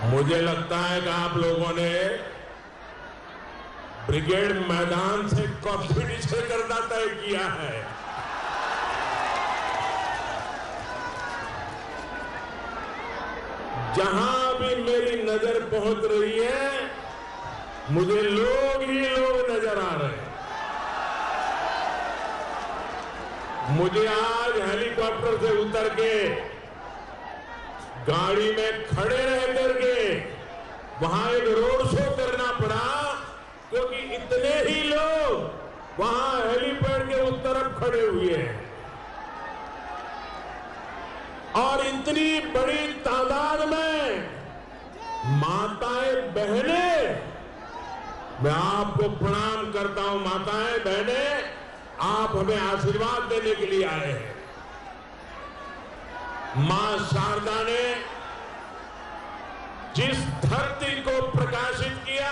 मुझे लगता है कि आप लोगों ने ब्रिगेड मैदान से कॉम्पिटिशन करना तय किया है। जहां भी मेरी नजर पहुंच रही है, मुझे लोग ही लोग नजर आ रहे हैं। मुझे आज हेलीकॉप्टर से उतर के गाड़ी में खड़े रह करके वहां एक रोड शो करना पड़ा, क्योंकि इतने ही लोग वहां हेलीपैड के उस तरफ खड़े हुए हैं और इतनी बड़ी तादाद में माताएं बहनें, मैं आपको प्रणाम करता हूं। माताएं बहनें, आप हमें आशीर्वाद देने के लिए आए हैं। मां शारदा ने जिस धरती को प्रकाशित किया,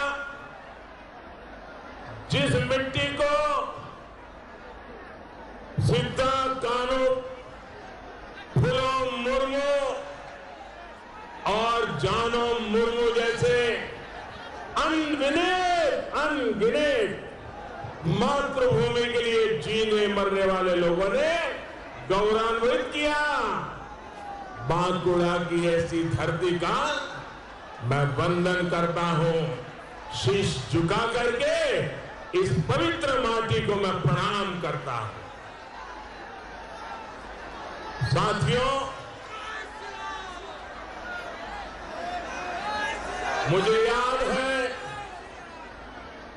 जिस मिट्टी को सिद्धा कानू, फूलो मुर्मू और जानो मुर्मू जैसे अनगिनत मातृभूमि के लिए जीने मरने वाले लोगों ने गौरवान्वित किया, बांकुड़ा की ऐसी धरती का मैं वंदन करता हूं। शीश झुका करके इस पवित्र माटी को मैं प्रणाम करता हूं। साथियों, मुझे याद है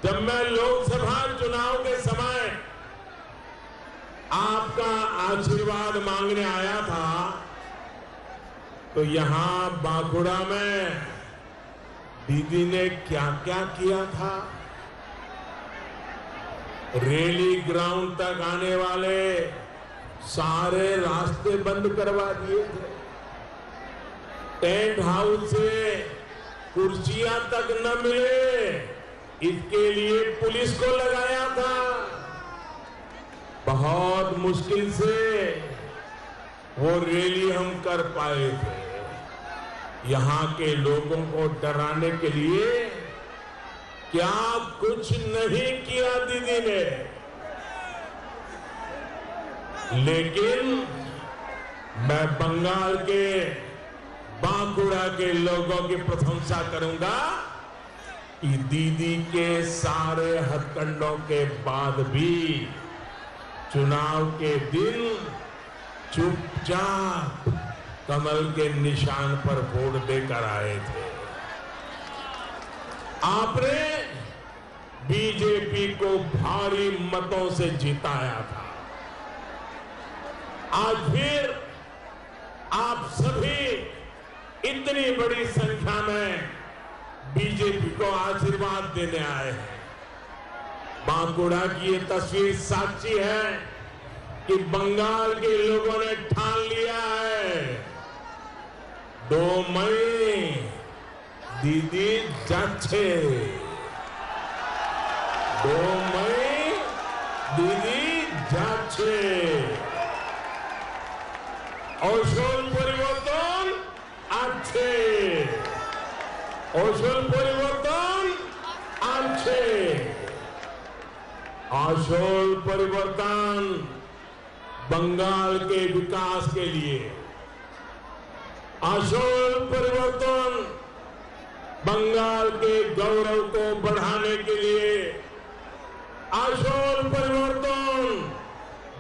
जब मैं लोकसभा चुनाव के समय आपका आशीर्वाद मांगने आया था, तो यहां बांकुड़ा में दीदी ने क्या क्या किया था। रैली ग्राउंड तक आने वाले सारे रास्ते बंद करवा दिए थे। टेंट हाउस से कुर्सियां तक न मिले, इसके लिए पुलिस को लगाया था। बहुत मुश्किल से वो रैली हम कर पाए थे। यहां के लोगों को डराने के लिए क्या कुछ नहीं किया दीदी ने, लेकिन मैं बंगाल के बांकुड़ा के लोगों की प्रशंसा करूंगा कि दीदी के सारे हथकंडों के बाद भी चुनाव के दिन चुपचाप कमल के निशान पर वोट देकर आए थे। आपने बीजेपी को भारी मतों से जिताया था। आज फिर आप सभी इतनी बड़ी संख्या में बीजेपी को आशीर्वाद देने आए हैं। बांकुड़ा की ये तस्वीर साक्षी है कि बंगाल के लोगों ने ठान लिया है 2 मई दीदी जाच्छे, 2 मई दीदी जाच्छे। আসল পরিবর্তন আছে, আসল পরিবর্তন আছে। আসল परिवर्तन बंगाल के विकास के लिए, असल परिवर्तन बंगाल के गौरव को बढ़ाने के लिए, असल परिवर्तन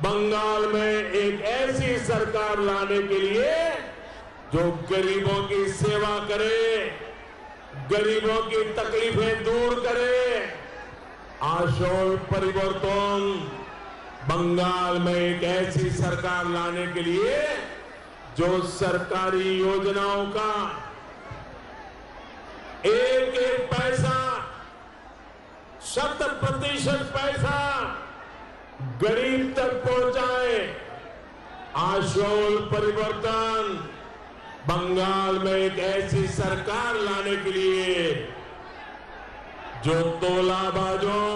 बंगाल में एक ऐसी सरकार लाने के लिए जो गरीबों की सेवा करे, गरीबों की तकलीफें दूर करे। असल परिवर्तन बंगाल में एक ऐसी सरकार लाने के लिए जो सरकारी योजनाओं का एक एक पैसा, 100% पैसा गरीब तक पहुंचाए। असल परिवर्तन बंगाल में एक ऐसी सरकार लाने के लिए जो तोलाबाजों,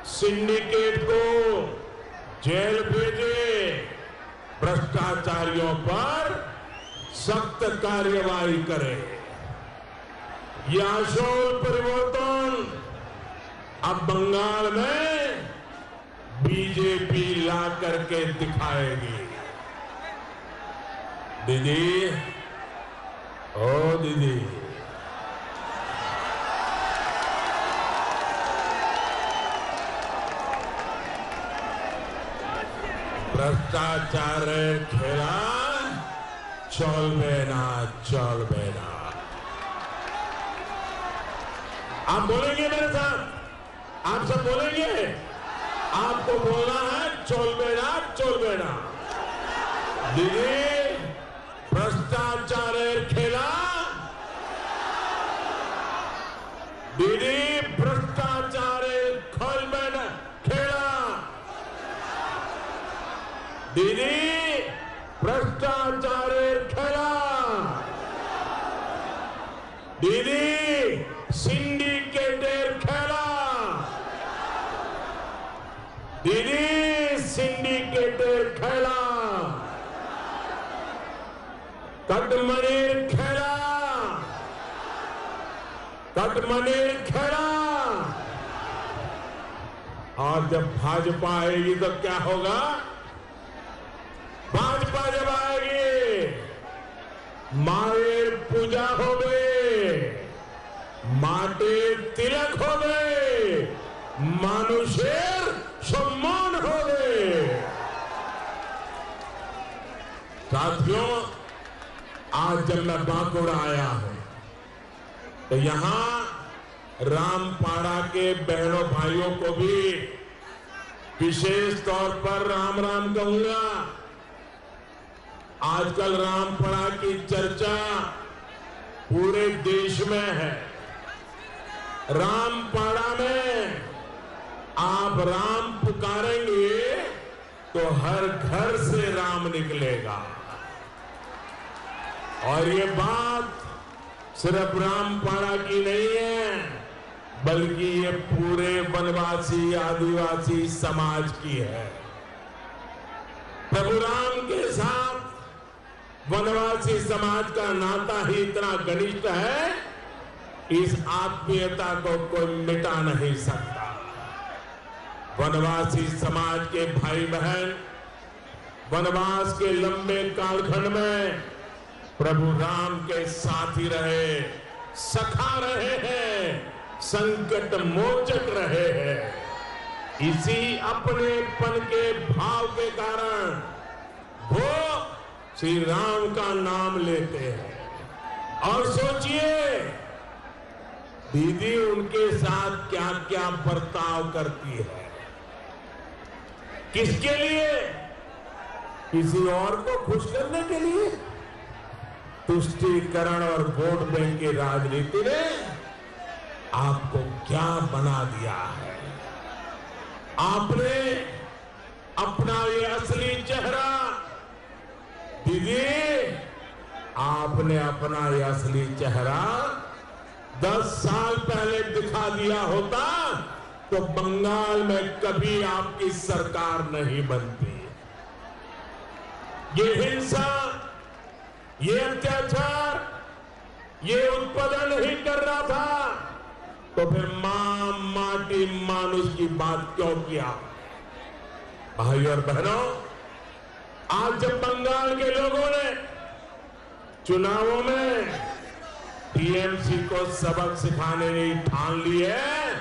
सिंडिकेट को जेल भेजे, भ्रष्टाचारियों पर सख्त कार्रवाई करे। ये आशोल परिवर्तन अब बंगाल में बीजेपी ला करके दिखाएगी। दीदी, ओ दीदी, भ्रष्टाचार खेला चलबे ना, चलबे ना। आप बोलेंगे मेरे साथ? आप सब बोलेंगे? आपको बोलना है चलबे ना, चलबे ना। दीदी, भ्रष्टाचार खेला, दीदी भ्रष्टाचार खेलबे ना, खेला, दीदी भ्रष्टाचार खेला, दीदी सिंडिकेटर खेला, दीदी सिंडिकेटर खेला, कटमनीर खेला, कटमनीर खेला। और जब भाजपा आएगी तो क्या होगा? भाजपा जब आएगी, मारेर पूजा हो गए, माटे तिलक हो गए, मानुषेर सम्मान हो गए। साथियों, आज जब मैं बांकुड़ा आया हूं तो यहां रामपाड़ा के बहनों भाइयों को भी विशेष तौर पर राम राम कहूंगा। आजकल रामपाड़ा की चर्चा पूरे देश में है। रामपाड़ा में आप राम पुकारेंगे तो हर घर से राम निकलेगा। और ये बात सिर्फ रामपाड़ा की नहीं है, बल्कि ये पूरे वनवासी आदिवासी समाज की है। प्रभु राम के साथ वनवासी समाज का नाता ही इतना घनिष्ठ है, इस आत्मीयता को कोई मिटा नहीं सकता। वनवासी समाज के भाई बहन वनवास के लंबे कालखंड में प्रभु राम के साथ ही रहे, सखा रहे हैं, संकट मोचक रहे हैं। इसी अपनेपन के भाव के कारण वो श्री राम का नाम लेते हैं। और सोचिए दीदी उनके साथ क्या क्या बर्ताव करती है। किसके लिए? किसी और को खुश करने के लिए? तुष्टीकरण और वोट बैंक की राजनीति ने आपको क्या बना दिया है? आपने अपना ये असली चेहरा, दीदी आपने अपना ये असली चेहरा 10 साल पहले दिखा दिया होता तो बंगाल में कभी आपकी सरकार नहीं बनती। ये हिंसा, ये अत्याचार, ये उत्पादन नहीं कर रहा था तो फिर मां माटी मानुष की बात क्यों किया? भाई और बहनों, आज जब बंगाल के लोगों ने चुनावों में टीएमसी को सबक सिखाने की ठान ली है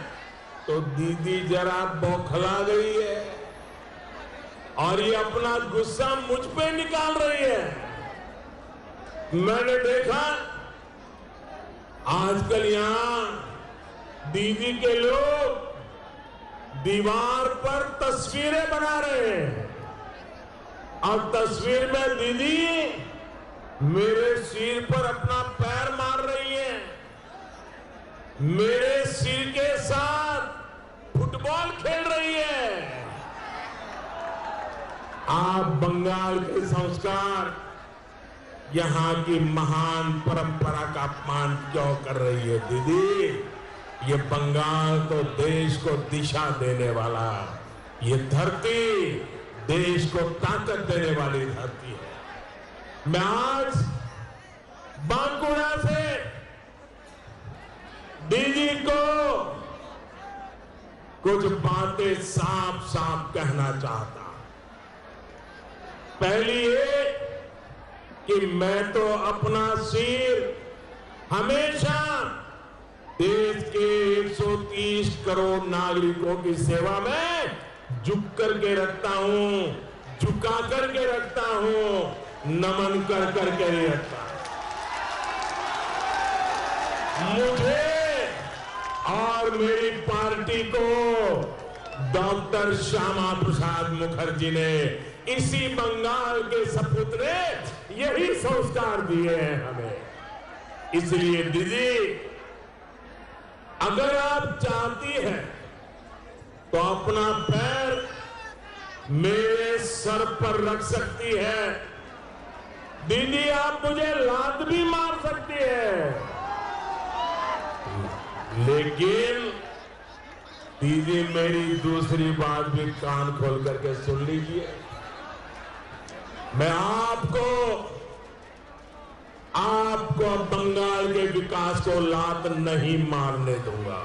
तो दीदी जरा बौखला गई है और ये अपना गुस्सा मुझ पे निकाल रही है। मैंने देखा आजकल यहां दीदी के लोग दीवार पर तस्वीरें बना रहे हैं और तस्वीर में दीदी मेरे सिर पर अपना पैर मार रही है, मेरे सिर के साथ फुटबॉल खेल रही है। आप बंगाल के संस्कार, यहां की महान परंपरा का अपमान क्यों कर रही है दीदी? ये बंगाल तो देश को दिशा देने वाला, ये धरती देश को ताकत देने वाली धरती है। मैं आज बांकुड़ा से कुछ बातें साफ साफ कहना चाहता। पहली ये कि मैं तो अपना सिर हमेशा देश के 130 करोड़ नागरिकों की सेवा में झुक करके रखता हूं, झुका करके रखता हूं, नमन कर करके नहीं रखता। मुझे और मेरी पार्टी को डॉक्टर श्यामा प्रसाद मुखर्जी ने, इसी बंगाल के सपूत ने यही संस्कार दिए हैं हमें। इसलिए दीदी, अगर आप चाहती हैं तो अपना पैर मेरे सर पर रख सकती है। दीदी, आप मुझे लात भी मार सकती है, लेकिन दीदी मेरी दूसरी बात भी कान खोल करके सुन लीजिए। मैं आपको बंगाल के विकास को लात नहीं मारने दूंगा।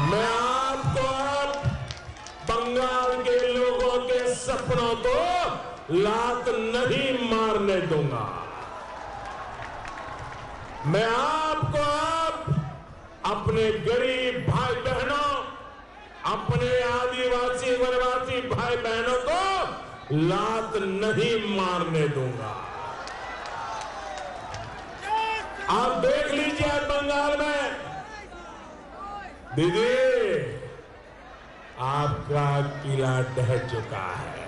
मैं आपको बंगाल के लोगों के सपनों को लात नहीं मारने दूंगा। मैं आपको अपने गरीब भाई बहनों, अपने आदिवासी वनवासी भाई बहनों को लात नहीं मारने दूंगा। आप देख लीजिए बंगाल में, दीदी आपका किला ढह चुका है।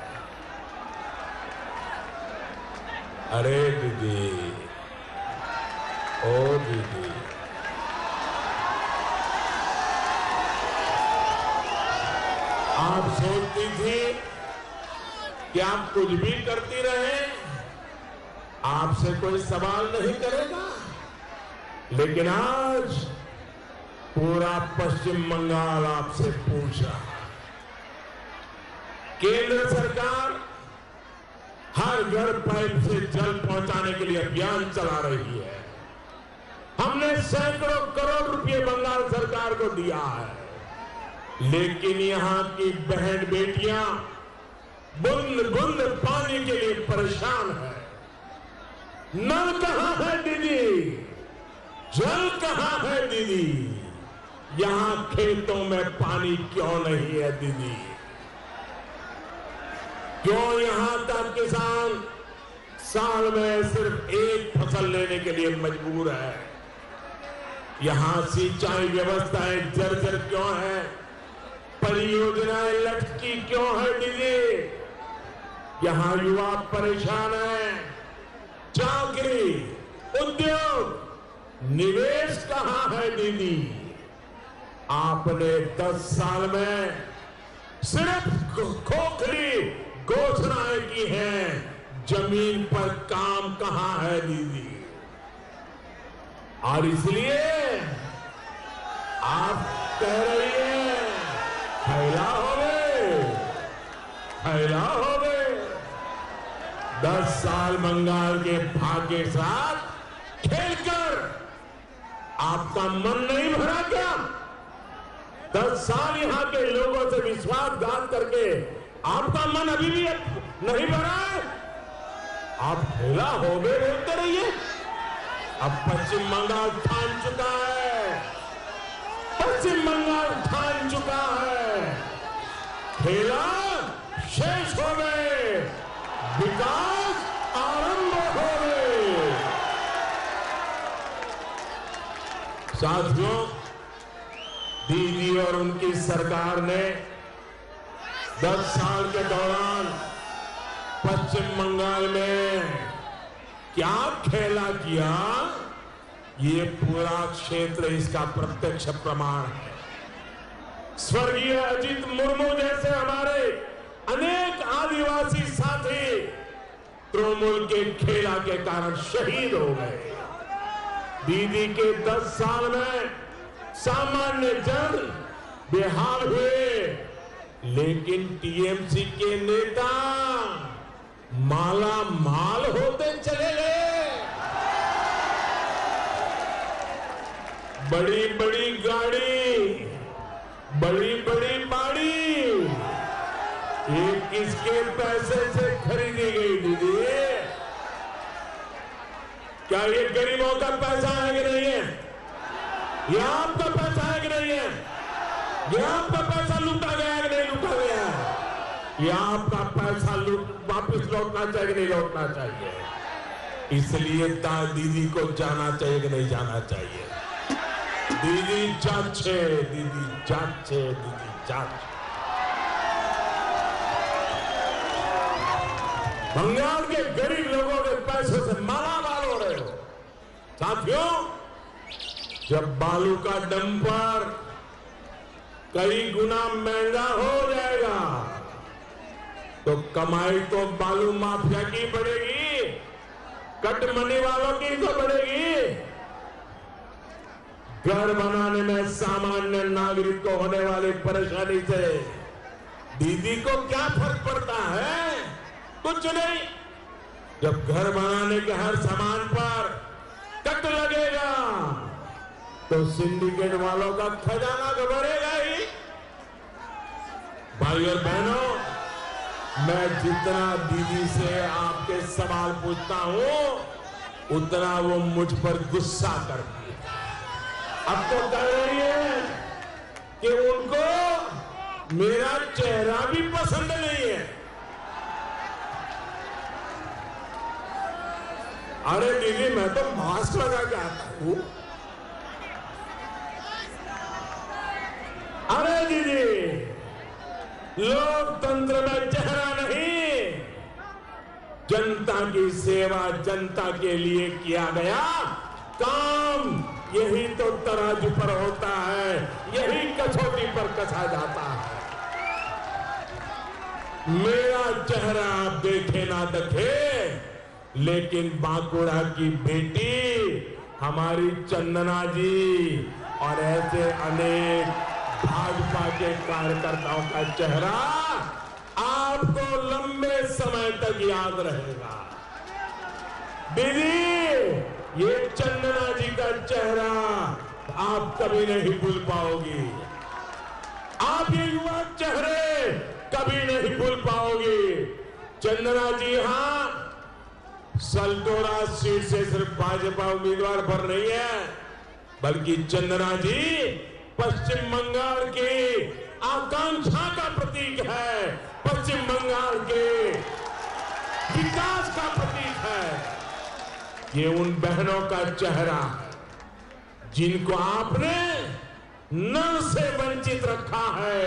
अरे दीदी, ओ दीदी, आप सोचती थी कि आप कुछ भी करती रहे, आपसे कोई सवाल नहीं करेगा, लेकिन आज पूरा पश्चिम बंगाल आपसे पूछ रहा है। केंद्र सरकार हर घर पाइप से जल पहुंचाने के लिए अभियान चला रही है। हमने सैकड़ों करोड़ रुपए बंगाल सरकार को दिया है, लेकिन यहां की बहन बेटियां बूंद बूंद पानी के लिए परेशान है। नल कहां है दीदी? जल कहां है दीदी? यहां खेतों में पानी क्यों नहीं है दीदी? क्यों यहां तक किसान साल में सिर्फ एक फसल लेने के लिए मजबूर है? यहां सिंचाई व्यवस्थाएं जर्जर क्यों है? परियोजनाएं लटकी क्यों है दीदी? यहां युवा परेशान है। चाकरी, उद्योग, निवेश कहां है दीदी? आपने 10 साल में सिर्फ खोखली घोषणाएं की हैं, जमीन पर काम कहां है दीदी? और इसलिए आप कह रही हैं फैला हो गए, फैला हो गए। 10 साल बंगाल के भाग्य के साथ खेलकर आपका मन नहीं भरा क्या? 10 साल यहां के लोगों से विश्वासघात करके आपका मन अभी भी नहीं भरा है? आप फैला हो गए बोलते रहिए। अब पश्चिम बंगाल ठान चुका है, पश्चिम बंगाल ठान चुका है, खेला शेष हो गए, विकास आरंभ हो गए। साथियों, दीदी और उनकी सरकार ने 10 साल के दौरान पश्चिम बंगाल में क्या खेला किया, ये पूरा क्षेत्र इसका प्रत्यक्ष प्रमाण है। स्वर्गीय अजीत मुर्मू जैसे हमारे अनेक आदिवासी साथी तृणमूल के खेला के कारण शहीद हो गए। दीदी के 10 साल में सामान्य जन बेहाल हुए, लेकिन टीएमसी के नेता माला माल होते चले गए। बड़ी बड़ी गाड़ी, बड़ी बड़ी बाड़ी, ये किसके पैसे से खरीदी गई दीदी? क्या ये गरीबों का पैसा है कि नहीं है? ये आपका पैसा है कि नहीं है? ये आपका पैसा लूटा गया है कि नहीं लूटा गया है? ये आपका पैसा वापिस लौटना चाहिए कि नहीं लौटना चाहिए? इसलिए दीदी को जाना चाहिए कि नहीं जाना चाहिए? दीदी जाचे, दीदी जाचे, दीदी जाचे। बंगाल के गरीब लोगों के पैसे से मालामाल हो रहे हो साथियों। जब बालू का डंपर कई गुना महंगा हो जाएगा तो कमाई तो बालू माफिया की बढ़ेगी, कटमनी वालों की तो बढ़ेगी। घर बनाने में सामान्य नागरिक को होने वाली परेशानी से दीदी को क्या फर्क पड़ता है? कुछ नहीं। जब घर बनाने के हर सामान पर कट लगेगा तो सिंडिकेट वालों का खजाना तो बढ़ेगा ही। भाई और बहनों, मैं जितना दीदी से आपके सवाल पूछता हूं उतना वो मुझ पर गुस्सा करती है। अब तो कह रही है कि उनको मेरा चेहरा भी पसंद नहीं है। अरे दीदी, मैं तो मास्क लगा के आता हूं। अरे दीदी, लोकतंत्र में चेहरा नहीं, जनता की सेवा, जनता के लिए किया गया काम, यही तो तराजू पर होता है, यही कसौटी पर कसा जाता है। मेरा चेहरा आप देखे ना देखे, लेकिन बांकुड़ा की बेटी हमारी चंदना जी और ऐसे अनेक भाजपा के कार्यकर्ताओं का चेहरा आपको लंबे समय तक याद रहेगा। दीदी, ये चंदना जी का चेहरा आप कभी नहीं भूल पाओगी। आप ये युवा चेहरे कभी नहीं भूल पाओगी। चंदना जी हां सलटोरा सीट से सिर्फ भाजपा उम्मीदवार पर नहीं है, बल्कि चंदना जी पश्चिम बंगाल की आकांक्षा का प्रतीक है, पश्चिम बंगाल के विकास का प्रतीक है। ये उन बहनों का चेहरा है जिनको आपने नल से वंचित रखा है,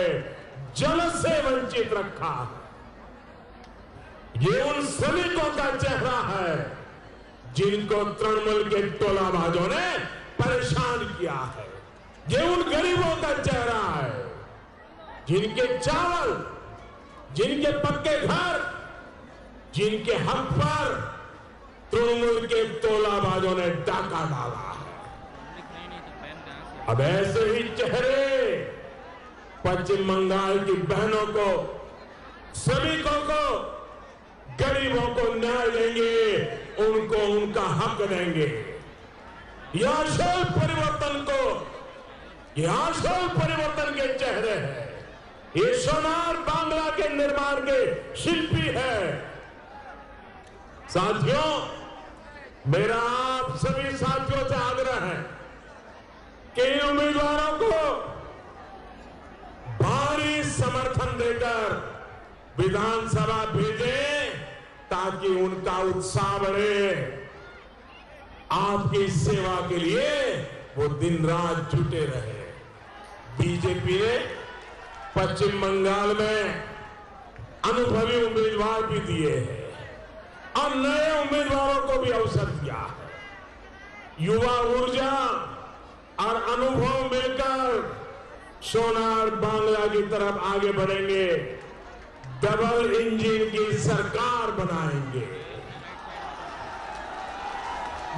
जल से वंचित रखा है। ये उन श्रमिकों का चेहरा है जिनको तृणमूल के टोलाबाजों ने परेशान किया है। ये उन गरीबों का चेहरा है जिनके चावल, जिनके पक्के घर, जिनके हक पर तृणमूल के टोलाबाजों ने डाका डाला है। अब ऐसे ही चेहरे पश्चिम बंगाल की बहनों को, श्रमिकों को, गरीबों को न्याय देंगे, उनको उनका हक देंगे। यह आशय परिवर्तन को, यह आशय परिवर्तन के चेहरे हैं। ये सोनार बांग्ला के निर्माण के शिल्पी है। साथियों, मेरा आप सभी साथियों से आग्रह है कि इन उम्मीदवारों को भारी समर्थन देकर विधानसभा भेजें ताकि उनका उत्साह बढ़े। आपकी सेवा के लिए वो दिन रात जुटे रहे। बीजेपी ने पश्चिम बंगाल में अनुभवी उम्मीदवार भी दिए हैं और नए उम्मीदवारों को भी अवसर दिया है। युवा ऊर्जा और अनुभव मिलकर सोनार बांग्ला की तरफ आगे बढ़ेंगे, डबल इंजन की सरकार बनाएंगे।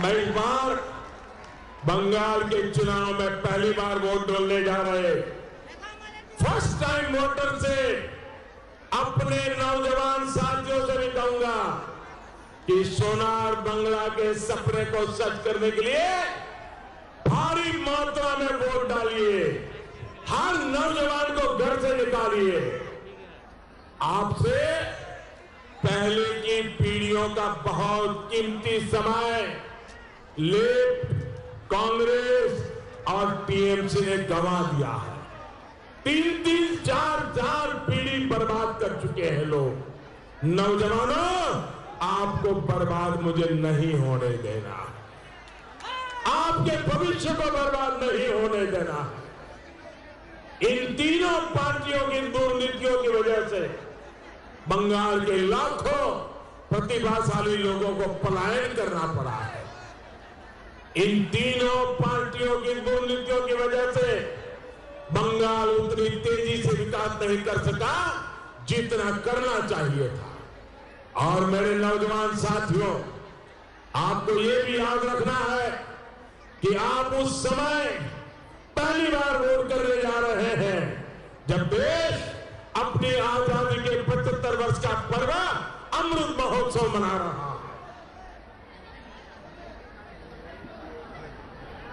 मैं इस बार बंगाल के चुनाव में पहली बार वोट डालने जा रहे फर्स्ट टाइम वोटर से अपने नौजवान साथियों से भी कहूंगा कि सोनार बांग्ला के सपने को सच करने के लिए भारी मात्रा में वोट डालिए, हर नौजवान को घर से निकालिए। आपसे पहले की पीढ़ियों का बहुत कीमती समय लेफ्ट, कांग्रेस और टीएमसी ने गंवा दिया है। 3-3, 4-4 पीढ़ी बर्बाद कर चुके हैं लोग। नौजवानों, आपको बर्बाद मुझे नहीं होने देना, आपके भविष्य को बर्बाद नहीं होने देना। इन तीनों पार्टियों की दुर्नीतियों की वजह से बंगाल के लाखों प्रतिभाशाली लोगों को पलायन करना पड़ा है। इन तीनों पार्टियों की दुर्नीतियों की वजह से बंगाल उतनी तेजी से विकास नहीं कर सका जितना करना चाहिए था। और मेरे नौजवान साथियों, आपको ये भी याद रखना है कि आप उस समय पहली बार वोट करने जा रहे हैं जब देश अपनी आजादी के 75 वर्ष का पर्व अमृत महोत्सव मना रहा है।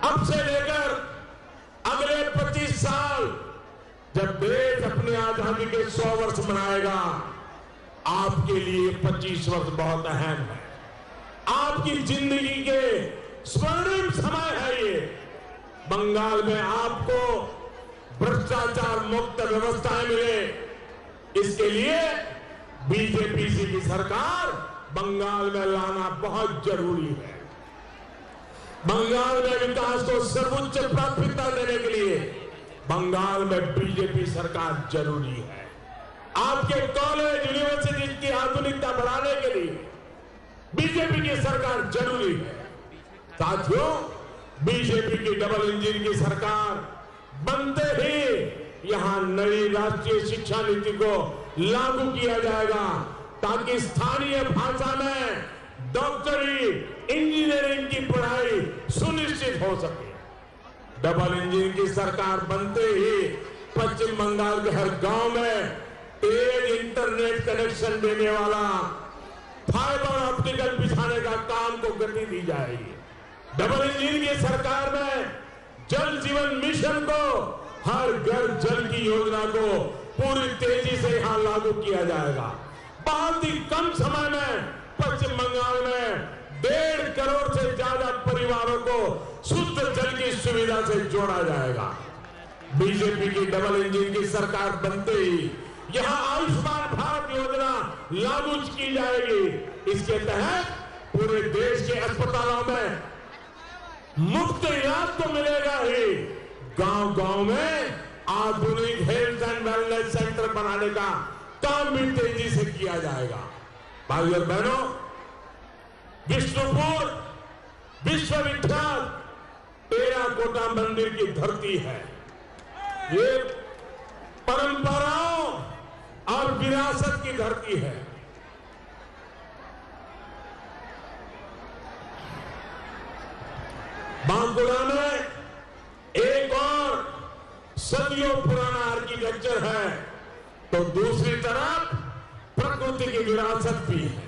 अब से लेकर अगले 25 साल जब देश अपनी आजादी के 100 वर्ष मनाएगा, आपके लिए 25 वर्ष बहुत अहम है। आपकी जिंदगी के स्वर्णिम समय है ये। बंगाल में आपको भ्रष्टाचार मुक्त व्यवस्थाएं मिले, इसके लिए बीजेपी की सरकार बंगाल में लाना बहुत जरूरी है। बंगाल में विकास को सर्वोच्च प्राथमिकता देने के लिए बंगाल में बीजेपी सरकार जरूरी है। आपके कॉलेज यूनिवर्सिटी की आधुनिकता बढ़ाने के लिए बीजेपी की सरकार जरूरी है। साथियों, बीजेपी की डबल इंजन की सरकार बनते ही यहां नई राष्ट्रीय शिक्षा नीति को लागू किया जाएगा ताकि स्थानीय भाषा में डॉक्टरी, इंजीनियरिंग की पढ़ाई सुनिश्चित हो सके। डबल इंजन की सरकार बनते ही पश्चिम बंगाल के हर गांव में तेज इंटरनेट कनेक्शन देने वाला फाइबर ऑप्टिकल बिछाने का काम को गति दी जाएगी। डबल इंजन की सरकार में जल जीवन मिशन को, हर घर जल की योजना को पूरी तेजी से यहां लागू किया जाएगा। बहुत ही कम समय में पश्चिम बंगाल में 1.5 करोड़ से ज्यादा परिवारों को शुद्ध जल की सुविधा से जोड़ा जाएगा। बीजेपी की डबल इंजन की सरकार बनते ही यहां आयुष्मान भारत योजना लागू की जाएगी। इसके तहत पूरे देश के अस्पतालों में मुफ्त इलाज तो मिलेगा ही, गांव-गांव में आधुनिक हेल्थ एंड वेलनेस सेंटर बनाने का काम भी तेजी से किया जाएगा। भाइयों और बहनों, विष्णुपुर विश्वविख्यात टेराकोटा मंदिर की धरती है। ये परंपराओं और विरासत की धरती है। बांकुड़ा में एक और सदियों पुराना आर्किटेक्चर है, तो दूसरी तरफ प्रकृति की विरासत भी है।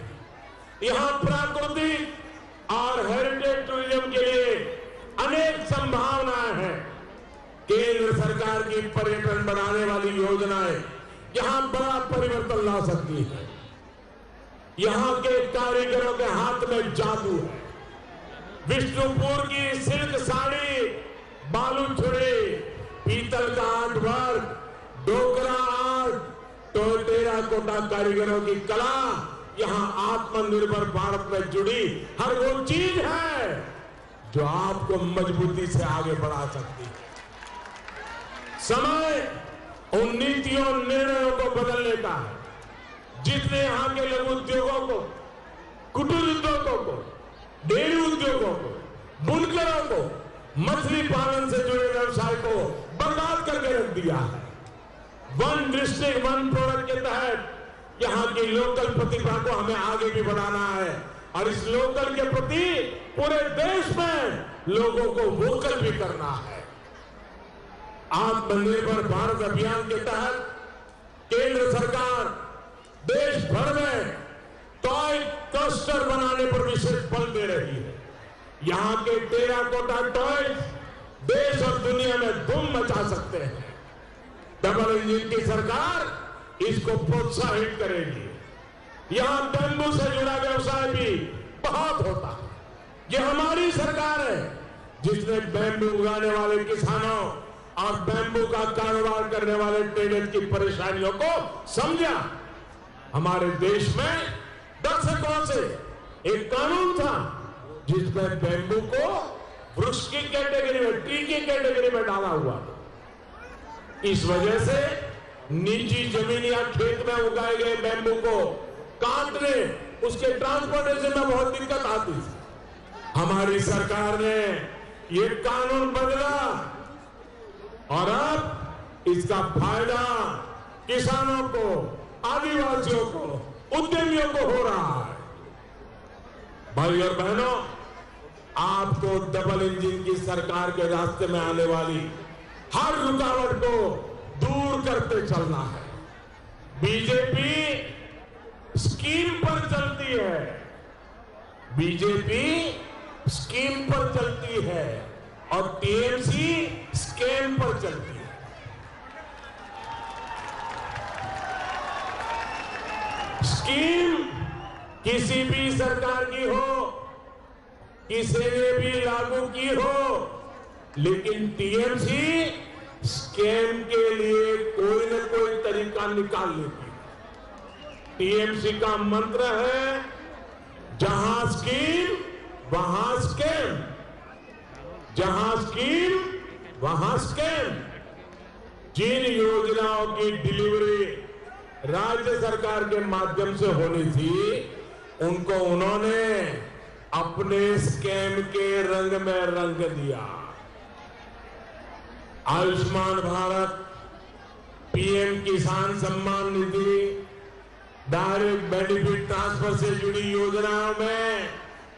यहां प्राकृतिक और हेरिटेज टूरिज्म के लिए अनेक संभावनाएं हैं। केंद्र सरकार की पर्यटन बढ़ाने वाली योजनाएं यहां बड़ा परिवर्तन ला सकती है। यहां के कारीगरों के हाथ में जादू है। विष्णुपुर की सिल्क साड़ी, बालू छुड़ी, पीतल का आर्ट वर्क, डोकरा आर्ट, तो टेराकोटा कारीगरों की कला यहां आत्मनिर्भर भारत में जुड़ी हर वो चीज है जो आपको मजबूती से आगे बढ़ा सकती है। समय उन नीतियों, निर्णयों को बदलने का है जिसने यहां के लघु उद्योगों को, कुटीर उद्योगों को, डेयरी उद्योगों को, बुनकरों को, मछली पालन से जुड़े व्यवसाय को बर्बाद करके रख दिया है। वन डिस्ट्रिक्ट वन प्रोडक्ट के तहत यहां की लोकल प्रतिभा को हमें आगे भी बढ़ाना है और इस लोकल के प्रति पूरे देश में लोगों को वोकल भी करना है। आत्मनिर्भर भारत अभियान के तहत केंद्र सरकार देश भर में टॉय क्लस्टर बनाने पर विशेष बल दे रही है। यहां के टेराकोटा टॉयज देश और दुनिया में धूम मचा सकते हैं। डबल इंजन की सरकार इसको प्रोत्साहित करेगी। यहां बैम्बू से जुड़ा व्यवसाय भी बहुत होता है। ये हमारी सरकार है जिसने बैम्बू उगाने वाले किसानों और बैम्बू का कारोबार करने वाले ट्रेडर्स की परेशानियों को समझा। हमारे देश में दशकों से एक कानून था जिसमें बैम्बू को वृक्ष की कैटेगरी में, ट्री की कैटेगरी में डाला हुआ था। इस वजह से निजी जमीन या खेत में उगाए गए बैम्बू को काटने, उसके ट्रांसपोर्टेशन में बहुत दिक्कत आती थी। हमारी सरकार ने ये कानून बदला और अब इसका फायदा किसानों को, आदिवासियों को, उद्यमियों को हो रहा है। भाई और बहनों, आपको डबल इंजन की सरकार के रास्ते में आने वाली हर रुकावट को दूर करते चलना है। बीजेपी स्कीम पर चलती है, बीजेपी स्कीम पर चलती है और टीएमसी स्कैम पर चलती है। स्कीम किसी भी सरकार की हो, किसी ने भी लागू की हो, लेकिन टीएमसी स्कैम के लिए कोई न कोई तरीका निकाल लेती है। टीएमसी का मंत्र है, जहां स्कीम वहां स्कैम, जहां स्कीम वहां स्कैम। जिन योजनाओं की डिलीवरी राज्य सरकार के माध्यम से होनी थी, उनको उन्होंने अपने स्कैम के रंग में रंग दिया। आयुष्मान भारत, पीएम किसान Samman Nidhi, direct benefit transfer से जुड़ी योजनाओं में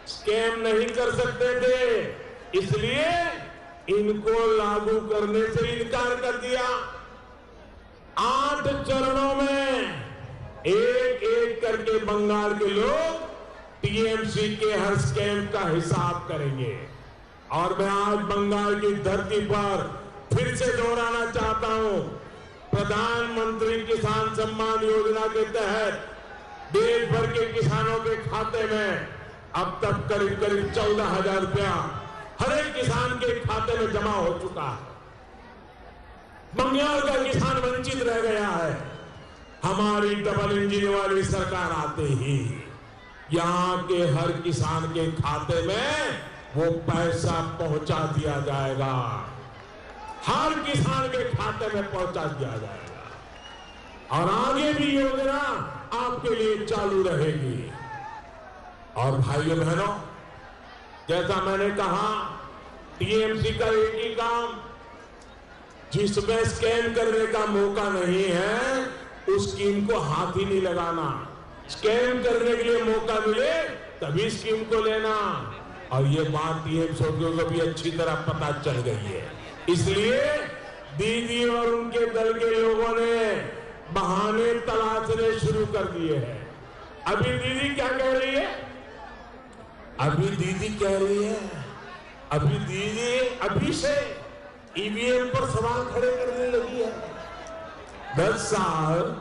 स्कैम नहीं कर सकते थे, इसलिए इनको लागू करने से इनकार कर दिया। 8 चरणों में एक एक करके बंगाल के लोग टीएमसी के हर स्कैम का हिसाब करेंगे। और मैं आज बंगाल की धरती पर फिर से दोहराना चाहता हूं, प्रधानमंत्री किसान सम्मान योजना के तहत देश भर के किसानों के खाते में अब तक करीब करीब 14,000 रुपया हर एक किसान के खाते में जमा हो चुका है। बंगाल का किसान वंचित रह गया है। हमारी डबल इंजन वाली सरकार आते ही यहां के हर किसान के खाते में वो पैसा पहुंचा दिया जाएगा, हर किसान के खाते में पहुंचा दिया जाएगा और आगे भी योजना आपके लिए चालू रहेगी। और भाइयों बहनों, जैसा मैंने कहा, टीएमसी का एक ही काम, जिसमें स्कैम करने का मौका नहीं है उस स्कीम को हाथ ही नहीं लगाना। स्कैम करने के लिए मौका मिले तभी स्कीम को लेना। और ये बात टीएमसी को भी अच्छी तरह पता चल गई है, इसलिए दीदी और उनके दल के लोगों ने बहाने तलाशने शुरू कर दिए हैं। अभी दीदी क्या कह रही है? अभी दीदी कह रही है, अभी दीदी अभी से ईवीएम पर सवाल खड़े करने लगी है। 10 साल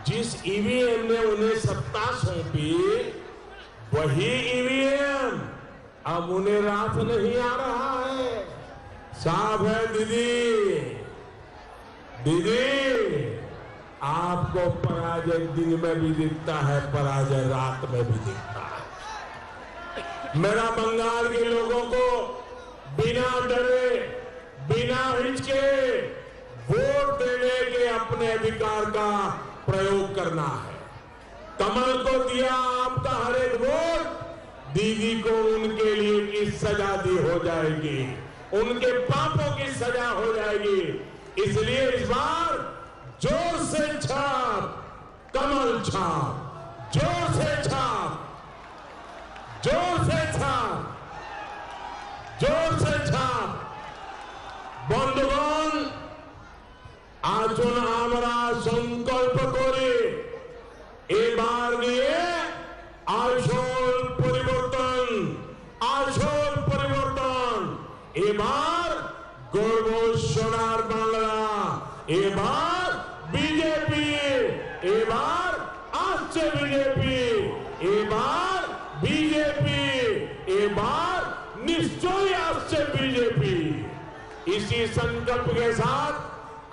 जिस ईवीएम ने उन्हें सत्ता सौंपी, वही ईवीएम अब उन्हें रात नहीं आ रहा है। साफ है दीदी, दीदी आपको पराजय दिन में भी दिखता है, पराजय रात में भी दिखता है। मेरा बंगाल के लोगों को बिना डरे, बिना हिचके वोट देने के अपने अधिकार का प्रयोग करना है। कमल को दिया आपका हर एक वोट, दीदी को उनके लिए की सजा दी हो जाएगी, उनके पापों की सजा हो जाएगी। इसलिए इस बार जोर से छाप, कमल छाप, जोर से छाप, जोर से छाप, जोर से छाप। বন্ধুগণ, আসুন আমরা সংকল্প করে এবার নিয়ে আসল পরিবর্তন, আসল পরিবর্তন। এবার করবো সোনার বাংলা। এবার বিজেপি, এবার আসছে বিজেপি, এবার বিজেপি, এবার निश्चय আসছে बीजेपी। इसी संकल्प के साथ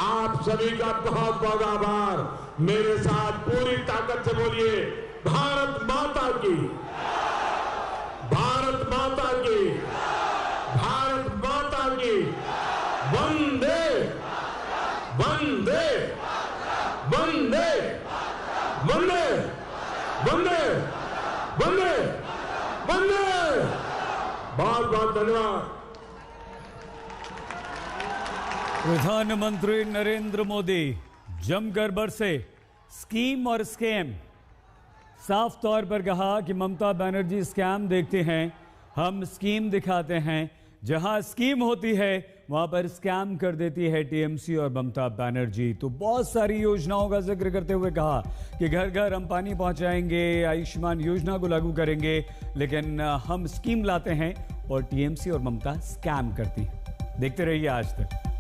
आप सभी का बहुत बहुत आभार। मेरे साथ पूरी ताकत से बोलिए भारत माता की, भारत माता की, भारत माता की, वंदे वंदे वंदे वंदे वंदे वंदे वंदे। बहुत बहुत धन्यवाद। प्रधानमंत्री नरेंद्र मोदी जमकर बरसे। स्कीम और स्कैम, साफ तौर पर कहा कि ममता बनर्जी स्कैम देखते हैं, हम स्कीम दिखाते हैं। जहां स्कीम होती है वहां पर स्कैम कर देती है टीएमसी और ममता बनर्जी। तो बहुत सारी योजनाओं का जिक्र करते हुए कहा कि घर घर हम पानी पहुंचाएंगे, आयुष्मान योजना को लागू करेंगे, लेकिन हम स्कीम लाते हैं और टीएमसी और ममता स्कैम करती हैं। देखते रहिए आज तक।